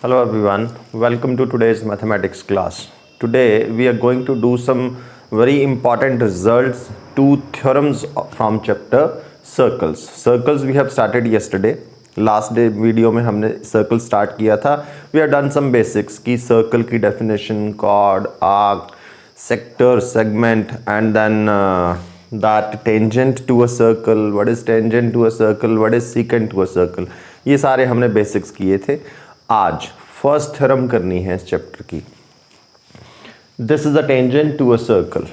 Hello everyone, welcome to today's mathematics class. Today we are going to do some very important results, two theorems from chapter circles. Circles we have started yesterday. Last day video में हमने circle start किया था. We have done some basics की circle की definition, chord, arc, sector, segment and then that tangent to a circle, what is tangent to a circle, what is secant to a circle. ये सारे हमने basics किए थे. आज first theorem करनी है इस चैप्टर की. This is a tangent to a circle.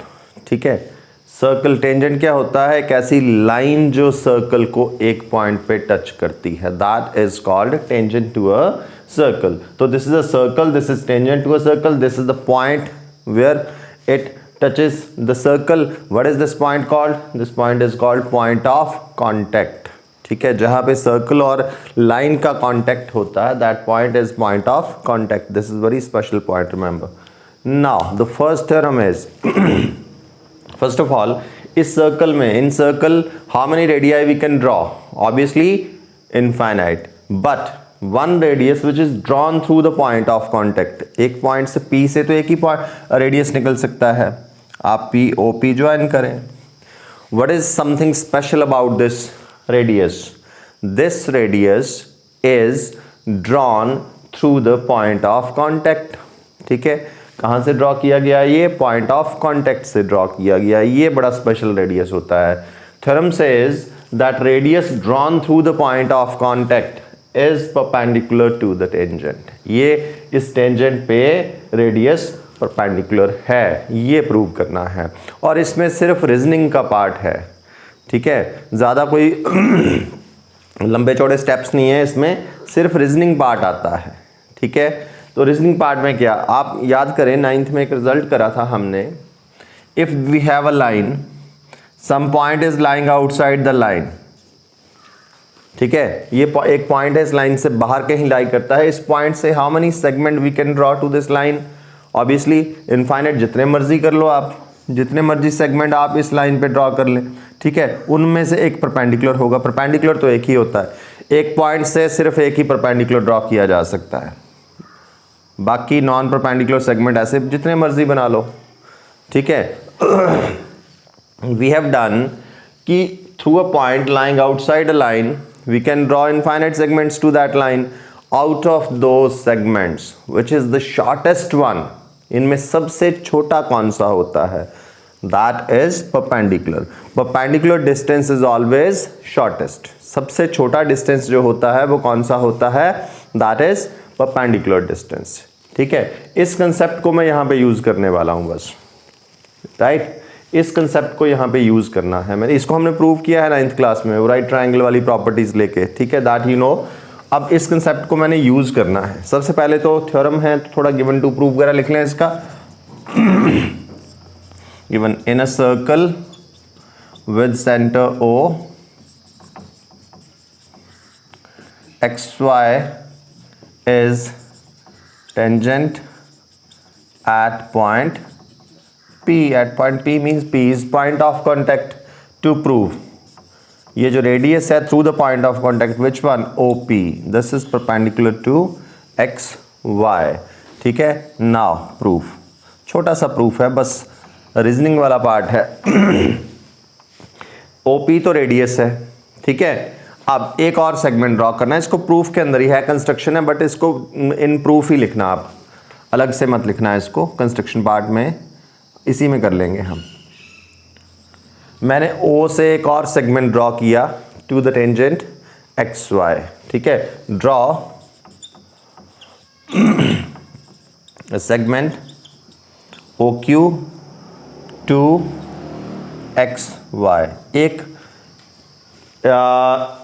ठीक है, सर्कल टेंजेंट क्या होता है? एक ऐसी लाइन जो सर्कल को एक पॉइंट पे टच करती है, that is called tangent to a circle. तो this is a circle, this is tangent to a circle, this is the point where it touches the circle. What is this point called? This point is called point of contact. ठीक है, जहां पे circle और line का contact होता है, that point is point of contact. This is very special point, remember. Now the first theorem is, first of all, इस circle में, in circle how many radii we can draw? Obviously infinite, but one radius which is drawn through the point of contact. एक पॉइंट से P से तो एक ही radius निकल सकता है. आप पी ओ पी ज्वाइन करें. What is something special about this radius? This radius is drawn through the point of contact. ठीक है, कहाँ से ड्रॉ किया गया? ये पॉइंट ऑफ कॉन्टैक्ट से ड्रॉ किया गया. ये बड़ा स्पेशल रेडियस होता है. Theorem says that radius drawn through the point of contact is perpendicular to the tangent. ये इस टेंजेंट पे रेडियस परपेंडिकुलर है, ये प्रूव करना है. और इसमें सिर्फ रीजनिंग का पार्ट है. ठीक है, ज़्यादा कोई लंबे चौड़े स्टेप्स नहीं है इसमें, सिर्फ रीजनिंग पार्ट आता है. ठीक है, तो रीजनिंग पार्ट में क्या, आप याद करें, 9th में एक रिजल्ट करा था हमने. If we have a line, some point is lying outside the line. ठीक है, ये एक पॉइंट है, इस लाइन से बाहर कहीं लाई करता है. इस पॉइंट से how many segment we can draw to this line? Obviously infinite, जितने मर्जी कर लो आप, जितने मर्जी सेगमेंट आप इस लाइन पे ड्रॉ कर लें. ठीक है, उनमें से एक परपेंडिकुलर होगा. परपेंडिकुलर तो एक ही होता है, एक पॉइंट से सिर्फ एक ही परपेंडिकुलर ड्रॉ किया जा सकता है. बाकी नॉन परपेंडिकुलर सेगमेंट ऐसे जितने मर्जी बना लो. ठीक है, वी हैव डन कि through a point lying outside a line we can draw infinite segments to that line. Out of दो segments which is the shortest one, इनमें सबसे छोटा कौन सा होता है? That is perpendicular. Perpendicular distance is always shortest. सबसे छोटा डिस्टेंस जो होता है वो कौन सा होता है? That is perpendicular distance. ठीक है, इस कंसेप्ट को मैं यहाँ पे यूज करने वाला हूँ बस. राइट, इस कंसेप्ट को यहाँ पे यूज करना है. मैंने इसको हमने प्रूव किया है 9th क्लास में, राइट ट्रायंगल वाली प्रॉपर्टीज लेके. ठीक है, दैट यू नो. अब इस कंसेप्ट को मैंने यूज करना है. सबसे पहले तो थ्योरम है, तो थोड़ा गिवन टू प्रूव वगैरह लिख लें इसका. Given in a circle with center O, xy is tangent at point P. At point P means P is point of contact. To prove, ये जो रेडियस है through the point of contact, which one? OP. This is perpendicular to xy. ठीक है, now proof. छोटा सा proof है, बस reasoning वाला पार्ट है. ओपी तो रेडियस है. ठीक है, अब एक और सेगमेंट ड्रॉ करना है. इसको प्रूफ के अंदर ही है, कंस्ट्रक्शन है, बट इसको इन प्रूफ ही लिखना, आप अलग से मत लिखना है इसको. कंस्ट्रक्शन पार्ट में इसी में कर लेंगे हम. मैंने ओ से एक और सेगमेंट ड्रॉ किया to the tangent X Y. ठीक है, draw segment O Q to X Y. एक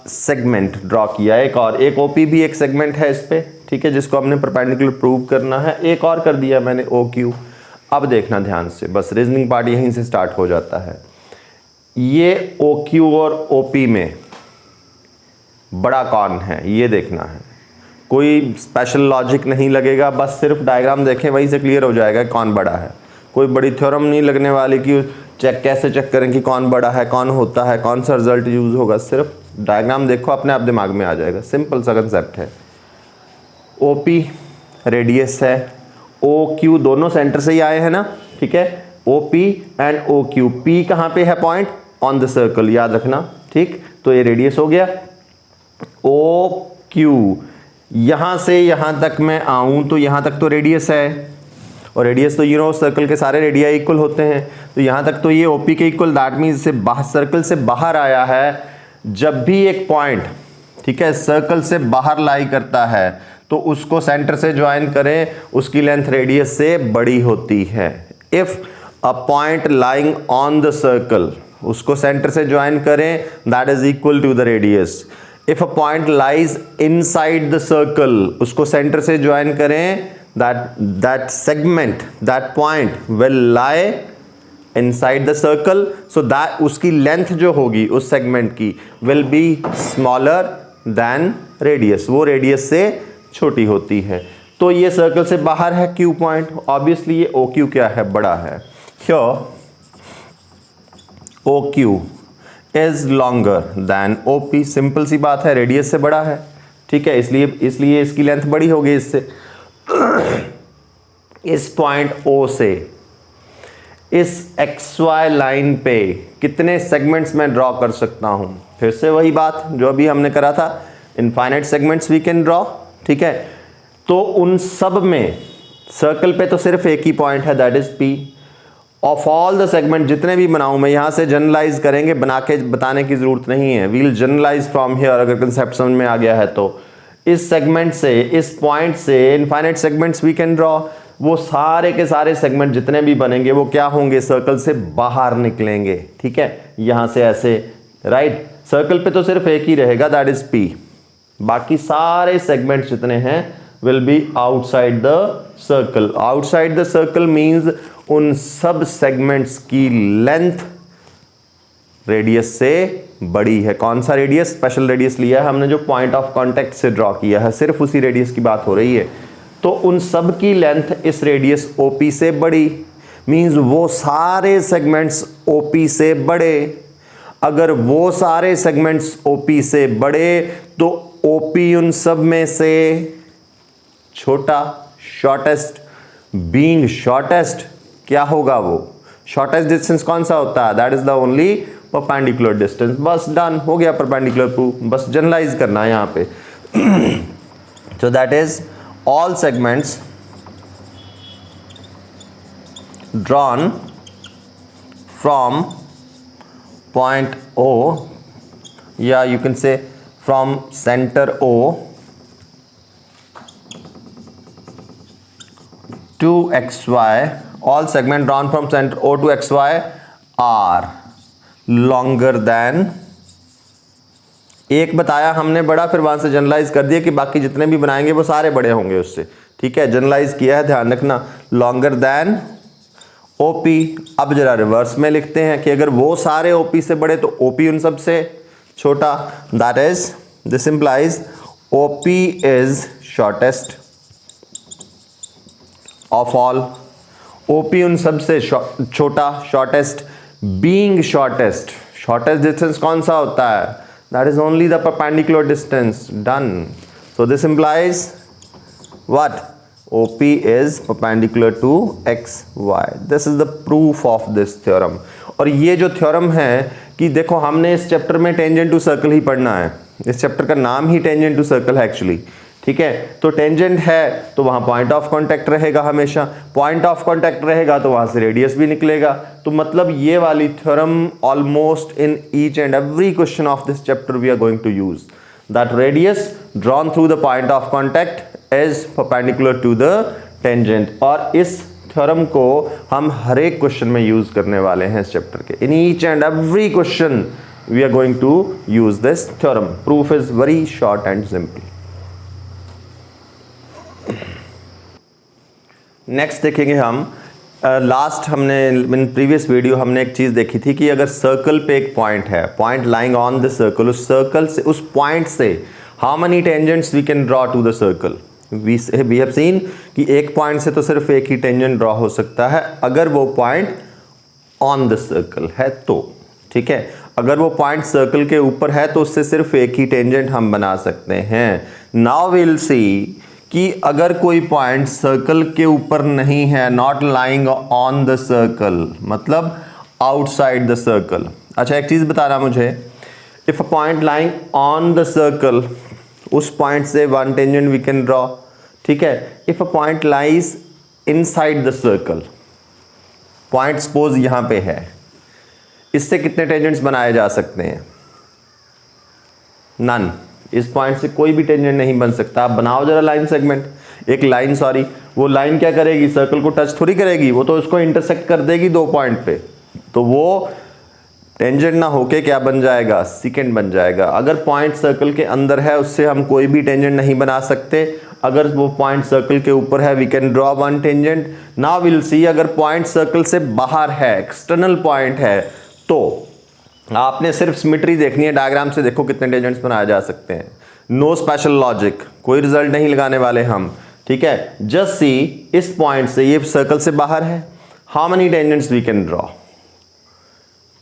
सेगमेंट ड्रॉ किया, एक और, एक ओपी भी एक सेगमेंट है इस पे. ठीक है, जिसको हमने परपेंडिकुलर प्रूव करना है. एक और कर दिया मैंने ओ क्यू. अब देखना ध्यान से, बस रीजनिंग पार्ट यहीं से स्टार्ट हो जाता है. ये ओ क्यू और ओपी में बड़ा कौन है ये देखना है. कोई स्पेशल लॉजिक नहीं लगेगा, बस सिर्फ डायग्राम देखें वहीं से क्लियर हो जाएगा कौन बड़ा है. कोई बड़ी थ्योरम नहीं लगने वाली कि कैसे चेक करें कि कौन बड़ा है, कौन होता है, कौन सा रिजल्ट यूज होगा. सिर्फ डायग्राम देखो, अपने आप दिमाग में आ जाएगा. सिंपल सा कंसेप्ट है. ओपी रेडियस है, ओ क्यू दोनों सेंटर से ही आए हैं ना, ठीक है, O P and O Q, P कहाँ पे है पॉइंट, ऑन द सर्कल, याद रखना, ठीक। तो ये रेडियस हो गया, ओ क्यू, यहां से यहां तक मैं आऊं तो यहां तक तो रेडियस है, और रेडियस तो सर्कल के सारे रेडिया इक्वल होते हैं, तो यहां तक तो ये ओपी के इक्वल, दैट मीन्स से बाहर, सर्कल से बाहर आया है। जब भी एक पॉइंट, ठीक है, सर्कल से बाहर लाई करता है तो उसको सेंटर से ज्वाइन करें, उसकी लेंथ रेडियस से बड़ी होती है। If a point lying on the circle, उसको सेंटर से ज्वाइन करें, that is equal to the radius. If a point lies inside the circle, उसको सेंटर से ज्वाइन करें, that segment, that point will lie inside the circle, so that उसकी length जो होगी उस सेगमेंट की will be smaller than radius, वो radius से छोटी होती है। तो ये सर्कल से बाहर है Q पॉइंट, ऑब्वियसली ये OQ क्या है, बड़ा है। Here OQ is longer than OP, simple सी बात है, रेडियस से बड़ा है, ठीक है, इसलिए इसकी लेंथ बड़ी होगी इससे। इस पॉइंट O से इस XY लाइन पे कितने सेगमेंट्स मैं ड्रॉ कर सकता हूं, फिर से वही बात जो अभी हमने करा था, infinite segments we can draw, ठीक है। तो उन सब में सर्कल पे तो सिर्फ एक ही पॉइंट है, that is P। Of all the segment जितने भी बनाऊं मैं, यहां से जनरलाइज करेंगे, बना के बताने की जरूरत नहीं है, वील जनरलाइज फ्रॉम हियर, अगर कंसेप्ट समझ में आ गया है तो। इस सेगमेंट से, इस पॉइंट से infinite segments we can draw, वो सारे के सारे सेगमेंट जितने भी बनेंगे वो क्या होंगे, सर्कल से बाहर निकलेंगे, ठीक है, यहां से ऐसे, राइट। सर्कल पे तो सिर्फ एक ही रहेगा, दैट इज P, बाकी सारे सेगमेंट्स जितने हैं will be outside the circle. Outside the circle means उन सब सेगमेंट्स की लेंथ रेडियस से बड़ी है। कौन सा रेडियस, स्पेशल रेडियस लिया है हमने जो पॉइंट ऑफ कांटेक्ट से ड्रॉ किया है, सिर्फ उसी रेडियस की बात हो रही है। तो उन सब की लेंथ इस रेडियस OP से बड़ी, मींस वो सारे सेगमेंट्स OP से बड़े। अगर वो सारे सेगमेंट्स OP से बड़े तो OP उन सब में से छोटा, शॉर्टेस्ट, बीइंग शॉर्टेस्ट क्या होगा, वो शॉर्टेस्ट डिस्टेंस कौन सा होता है, that is the only perpendicular distance. बस डन हो गया परपेंडिकुलर प्रूफ, बस जनरलाइज करना है यहां पे। So that is all segments drawn from point O, yeah, you can say from center O to XY, all segments drawn from center O to XY are longer than, एक बताया हमने बड़ा, फिर वहां से जनरलाइज कर दिया कि बाकी जितने भी बनाएंगे वो सारे बड़े होंगे उससे, ठीक है, जनरलाइज किया है, ध्यान रखना, लॉन्गर देन OP। अब जरा रिवर्स में लिखते हैं कि अगर वो सारे OP से बड़े तो OP उन सब से छोटा, that is, this implies OP is shortest of all, OP उन सब से छोटा, shortest, being shortest, shortest distance कौन सा होता है, that is only the perpendicular distance, done। So this implies what, OP is perpendicular to XY। this is the proof of this theorem। और ये जो थ्योरम है कि देखो हमने इस चैप्टर में टेंजेंट टू सर्कल ही पढ़ना है, इस चैप्टर का नाम ही टेंजेंट टू सर्कल है एक्चुअली, ठीक है। तो टेंजेंट है तो वहां पॉइंट ऑफ कांटेक्ट रहेगा, हमेशा पॉइंट ऑफ कांटेक्ट रहेगा तो वहां से रेडियस भी निकलेगा। तो मतलब ये वाली theorem almost in each and every question of this chapter we are going to use, that radius drawn through the point of contact is perpendicular to the tangent. और इस थ्योरम को हम हर एक क्वेश्चन में यूज करने वाले हैं इस चैप्टर के, in each and every question we are going to use this theorem. Proof is very short and simple. Next देखेंगे हम, लास्ट हमने इन प्रीवियस वीडियो हमने एक चीज़ देखी थी कि अगर सर्कल पे एक पॉइंट है, point lying on the circle, उस सर्कल से, उस पॉइंट से how many tangents we can draw to the circle. We have seen कि एक पॉइंट से तो सिर्फ एक ही टेंजेंट ड्रॉ हो सकता है अगर वो पॉइंट ऑन द सर्कल है तो, ठीक है। अगर वो पॉइंट सर्कल के ऊपर है तो उससे सिर्फ एक ही टेंजेंट हम बना सकते हैं। नाउ वी विल सी कि अगर कोई पॉइंट सर्कल के ऊपर नहीं है, not lying on the circle, मतलब आउटसाइड द सर्कल। अच्छा एक चीज बताना मुझे, if a point lying on the circle, उस पॉइंट से one tangent we can draw, ठीक है। If a point lies inside the circle, point suppose यहां पे है, इससे कितने टेंजेंट्स बनाए जा सकते हैं? नन। इस पॉइंट से कोई भी टेंजेंट नहीं बन सकता। आप बनाओ जरा लाइन सेगमेंट, एक लाइन, सॉरी वो लाइन क्या करेगी, सर्कल को टच थोड़ी करेगी, वो तो उसको इंटरसेक्ट कर देगी दो पॉइंट पे, तो वो टेंजेंट ना होके क्या बन जाएगा, सेकेंड बन जाएगा। अगर पॉइंट सर्कल के अंदर है उससे हम कोई भी टेंजेंट नहीं बना सकते, अगर वो पॉइंट सर्कल के ऊपर है we can draw one tangent. Now will see, अगर पॉइंट सर्कल से बाहर है, एक्सटर्नल पॉइंट है, तो आपने सिर्फ सिमेट्री देखनी है, डायग्राम से देखो कितने टेंजेंट्स बनाए जा सकते हैं। नो स्पेशल लॉजिक, कोई रिजल्ट नहीं लगाने वाले हम, ठीक है। जस्ट सी, इस पॉइंट से, ये सर्कल से बाहर है, how many tangents we can draw?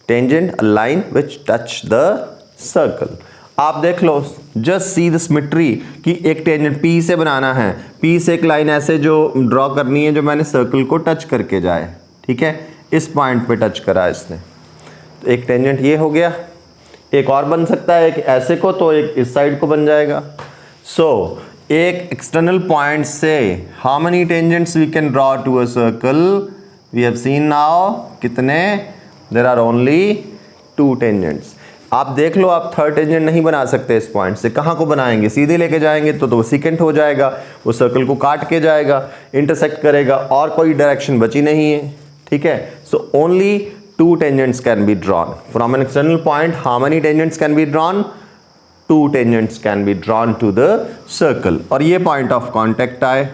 Tangent a line which touch the circle. आप देख लो, जस्ट सी द सिमेट्री कि एक टेंजेंट P से बनाना है, P से एक लाइन ऐसे जो ड्रॉ करनी है जो मैंने सर्कल को टच करके जाए, ठीक है। इस पॉइंट पे टच करा इसने, तो एक टेंजेंट ये हो गया। एक और बन सकता है, एक ऐसे को, तो एक इस साइड को बन जाएगा। सो एक एक्सटर्नल पॉइंट से how many tangents we can draw to a circle? We have seen now कितने, देयर आर ओनली 2 टेंजेंट्स। आप देख लो, आप थर्ड टेंजेंट नहीं बना सकते इस पॉइंट से। कहाँ को बनाएंगे? सीधे लेके जाएंगे तो सेकेंड हो जाएगा, वो सर्कल को काट के जाएगा, इंटरसेक्ट करेगा, और कोई डायरेक्शन बची नहीं है, ठीक है। So only 2 tangents can be drawn from an external point. How many tangents can be drawn? 2 tangents can be drawn to the circle। और ये point of contact आए,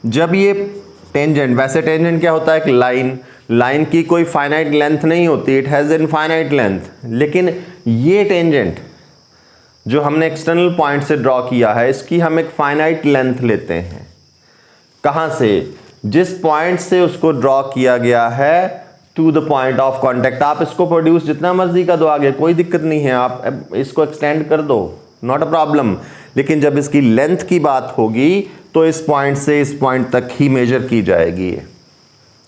जब ये टेंजेंट, वैसे टेंजेंट क्या होता है, एक लाइन, लाइन की कोई फाइनाइट लेंथ नहीं होती, इट हैज इनफाइनाइट लेंथ। लेकिन ये टेंजेंट जो हमने एक्सटर्नल पॉइंट से ड्रॉ किया है, इसकी हम एक फाइनाइट लेंथ लेते हैं। कहां से? जिस पॉइंट से उसको ड्रॉ किया गया है to the point of contact. आप इसको प्रोड्यूस जितना मर्जी का दो आगे, कोई दिक्कत नहीं है, आप इसको एक्सटेंड कर दो, नॉट अ प्रॉब्लम। लेकिन जब इसकी लेंथ की बात होगी तो इस पॉइंट से इस पॉइंट तक ही मेजर की जाएगी।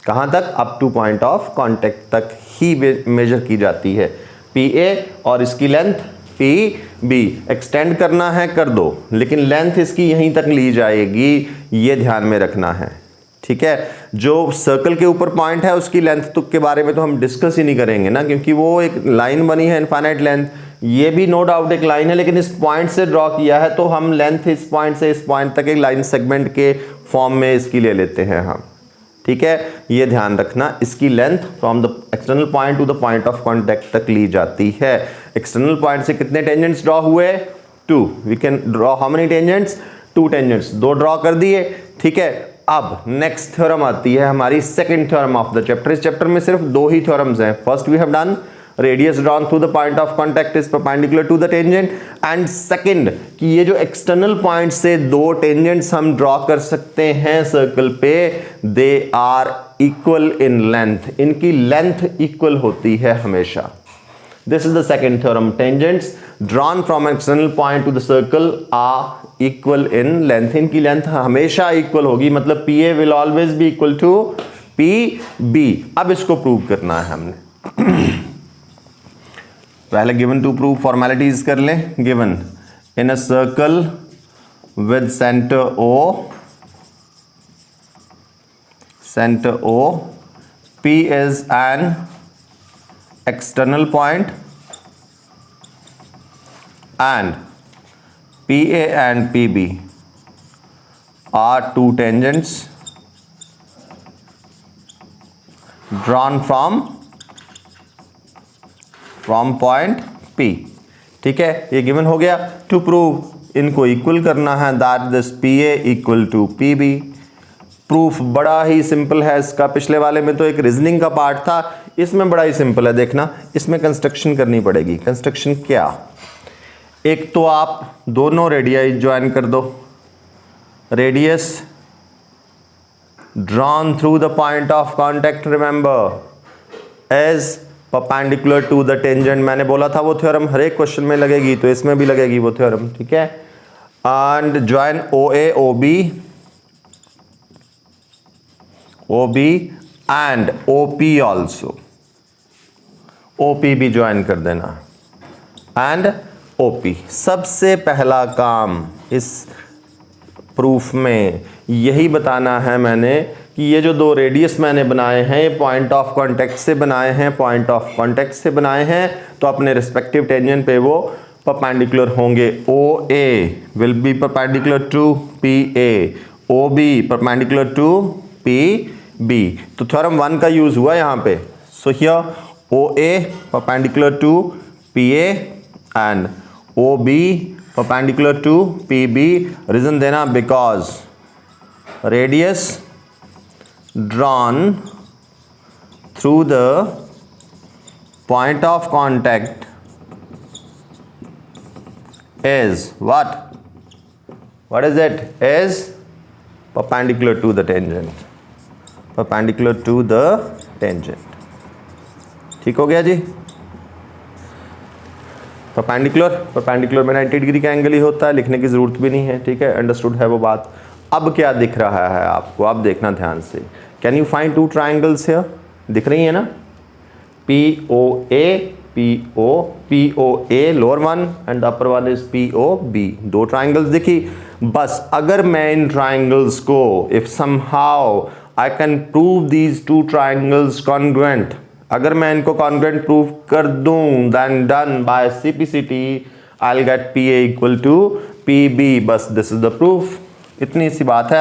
कहां तक? Up two point of contact तक ही मेजर की जाती है, PA, और इसकी लेंथ PB। एक्सटेंड करना है कर दो, लेकिन लेंथ इसकी यहीं तक ली जाएगी, ये ध्यान में रखना है, ठीक है। जो सर्कल के ऊपर पॉइंट है उसकी लेंथ तुक के बारे में तो हम डिस्कस ही नहीं करेंगे ना, क्योंकि वो एक लाइन बनी है इनफाइनाइट लेंथ। ये भी नो डाउट एक लाइन है, लेकिन इस पॉइंट से ड्रॉ किया है तो हम लेंथ इस पॉइंट से इस पॉइंट तक एक लाइन सेगमेंट के फॉर्म में इसकी ले लेते हैं हम, ठीक है। ये ध्यान रखना, इसकी length from the external point two the point of contact तक ली जाती है। एक्सटर्नल पॉइंट से कितने टेंजेंट्स ड्रॉ हुए? 2। We can draw how many tangents? 2 tangents, 2 draw कर दिए, ठीक है। अब नेक्स्ट थ्योरम आती है हमारी second theorem of the chapter. इस चैप्टर में सिर्फ 2 ही थ्योरम्स हैं। First we have done radius drawn through the point of contact is perpendicular to the tangent, and second कि ये जो एक्सटर्नल पॉइंट से 2 टेंजेंट्स हम ड्रॉ कर सकते हैं सर्कल पे, they are equal in length, इनकी लेंथ इक्वल होती है हमेशा। This is the second theorem. Tangents drawn from an external point to the circle are equal in length. इनकी लेंथ हमेशा इक्वल होगी, मतलब PA will always be equal to PB। अब इसको प्रूव करना है हमने। पहले given to prove formalities कर लें। Given in a circle with center O, P is an external point and PA and PB are 2 tangents drawn from point P, ठीक है। ये गिवन हो गया। टू प्रूव इनको इक्वल करना है, that this PA equal to PB। Proof बड़ा ही सिंपल है इसका। पिछले वाले में तो एक रीजनिंग का पार्ट था, इसमें बड़ा ही सिंपल है। देखना, इसमें कंस्ट्रक्शन करनी पड़ेगी। कंस्ट्रक्शन क्या? एक तो आप दोनों रेडियाई ज्वाइन कर दो। Radius drawn through the point of contact remember as perpendicular to the tangent. मैंने बोला था वो थ्योरम हर एक क्वेश्चन में लगेगी, तो इसमें भी लगेगी वो थ्योरम, ठीक है। and join OA, OB and OP also. OP भी ज्वाइन कर देना एंड OP। सबसे पहला काम इस प्रूफ में यही बताना है मैंने कि ये जो दो रेडियस मैंने बनाए हैं ये पॉइंट ऑफ कांटेक्ट से बनाए हैं, पॉइंट ऑफ कांटेक्ट से बनाए हैं, तो अपने रिस्पेक्टिव टेंजेंट पे वो परपेंडिकुलर होंगे। OA will be perpendicular to PA, OB perpendicular to PB। तो थ्योरम 1 का यूज हुआ यहाँ पे। So here OA perpendicular to PA and OB perpendicular to PB। Reason देना because radius drawn through the point of contact is what is it? Is perpendicular to the tangent, perpendicular to the tangent। ठीक हो गया जी। Perpendicular में 90 degree का angle ही होता है, लिखने की जरूरत भी नहीं है। ठीक है, अंडरस्टूड है वो बात। अब क्या दिख रहा है आपको, आप देखना ध्यान से। Can you find two triangles here? दिख रही है ना, POA lower one and upper one is POB। दो ट्राइंगल्स दिखी। बस अगर मैं इन ट्राइंगल्स को if somehow I can prove these two triangles congruent, अगर मैं इनको कॉन्ग्रुएंट प्रूव कर दूं then done by CPCT I will get PA equal to PB। बस दिस इज द प्रूफ। इतनी सी बात है।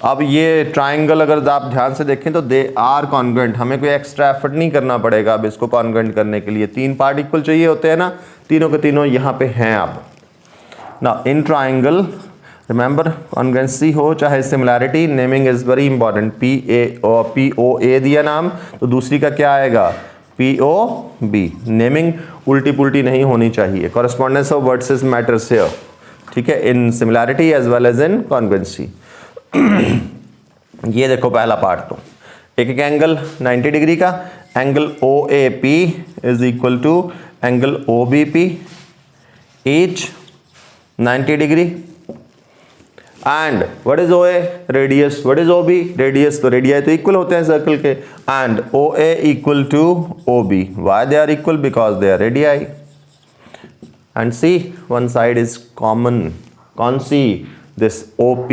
अब ये ट्राइंगल अगर आप ध्यान से देखें तो दे आर कॉन्ग्रुएंट, हमें कोई एक्स्ट्रा एफर्ट नहीं करना पड़ेगा अब इसको कॉन्ग्रुएंट करने के लिए। तीन पार्ट इक्वल चाहिए होते हैं ना, तीनों के तीनों यहाँ पे हैं। अब ना इन ट्राइंगल रिमेंबर कॉन्ग्रुएंसी हो चाहे similarity, naming is very important. POA दिया नाम तो दूसरी का क्या आएगा? POB। नेमिंग उल्टी पुल्टी नहीं होनी चाहिए। Correspondence of words is matters here. ठीक है, in similarity as well as in congruency. ये देखो पहला पार्ट, तो एक एंगल 90 डिग्री का angle OAP is equal to angle OBP, each 90 degree. And what is OA? Radius. What is OB? Radius. तो radii तो इक्वल होते हैं सर्कल के। And OA equal to OB। Why they are equal? Because they are radii. And C one side is common. कौन सी? This OP।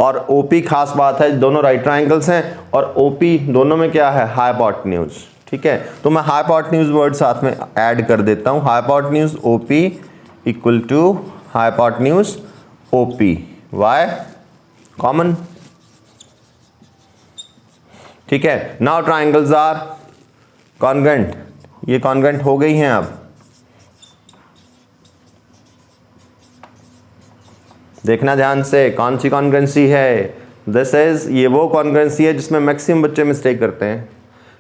और OP खास बात है, दोनों राइट ट्राइंगल्स हैं और OP दोनों में क्या है? हाइपोटेन्यूज। ठीक है, तो मैं हाइपोटेन्यूज वर्ड साथ में ऐड कर देता हूं। Hypotenuse OP equal to hypotenuse OP। Why? Common. ठीक है, नाउ ट्राइंगल्स आर कॉन्ग्रुएंट। ये कॉन्ग्रुएंट हो गई हैं। अब देखना ध्यान से, कौन सी कॉन्ग्रुएंसी है? दिस इज, ये वो कॉन्ग्रुएंसी है जिसमें मैक्सिमम बच्चे मिस्टेक करते हैं।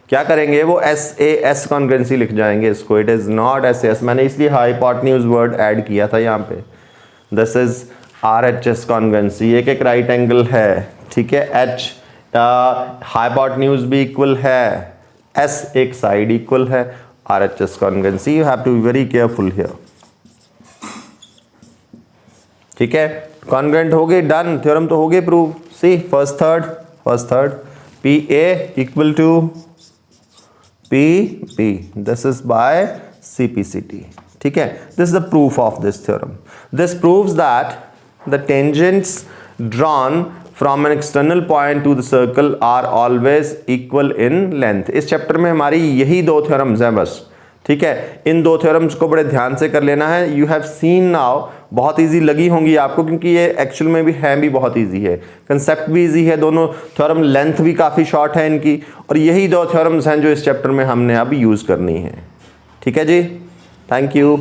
क्या करेंगे? वो SAS कॉन्ग्रुएंसी लिख जाएंगे इसको। It is not SAS। मैंने इसलिए हाइपोटेन्यूज वर्ड ऐड किया था यहाँ पे। This is RHS congruency. एक राइट एंगल है। ठीक है, H हाइपोटेन्यूज भी इक्वल है, S एक साइड इक्वल है। RHS congruency. You have to be very careful here. ठीक है, कॉन्ग्रुएंट हो गई, डन। थ्योरम तो हो गए prove. See first third PA equal to PB। This is by CPCT। ठीक है, this is the proof of this theorem. This proves that the tangents drawn from an external point to the circle are always equal in length। इस chapter में हमारी यही दो theorems हैं बस। ठीक है, इन दो थ्योरम्स को बड़े ध्यान से कर लेना है। यू हैव सीन नाउ, बहुत इजी लगी होंगी आपको क्योंकि ये एक्चुअल में भी है, भी बहुत इजी है, कंसेप्ट भी इजी है। दोनों थ्योरम लेंथ भी काफ़ी शॉर्ट है इनकी, और यही दो थ्योरम्स हैं जो इस चैप्टर में हमने अब यूज़ करनी है। ठीक है जी, थैंक यू।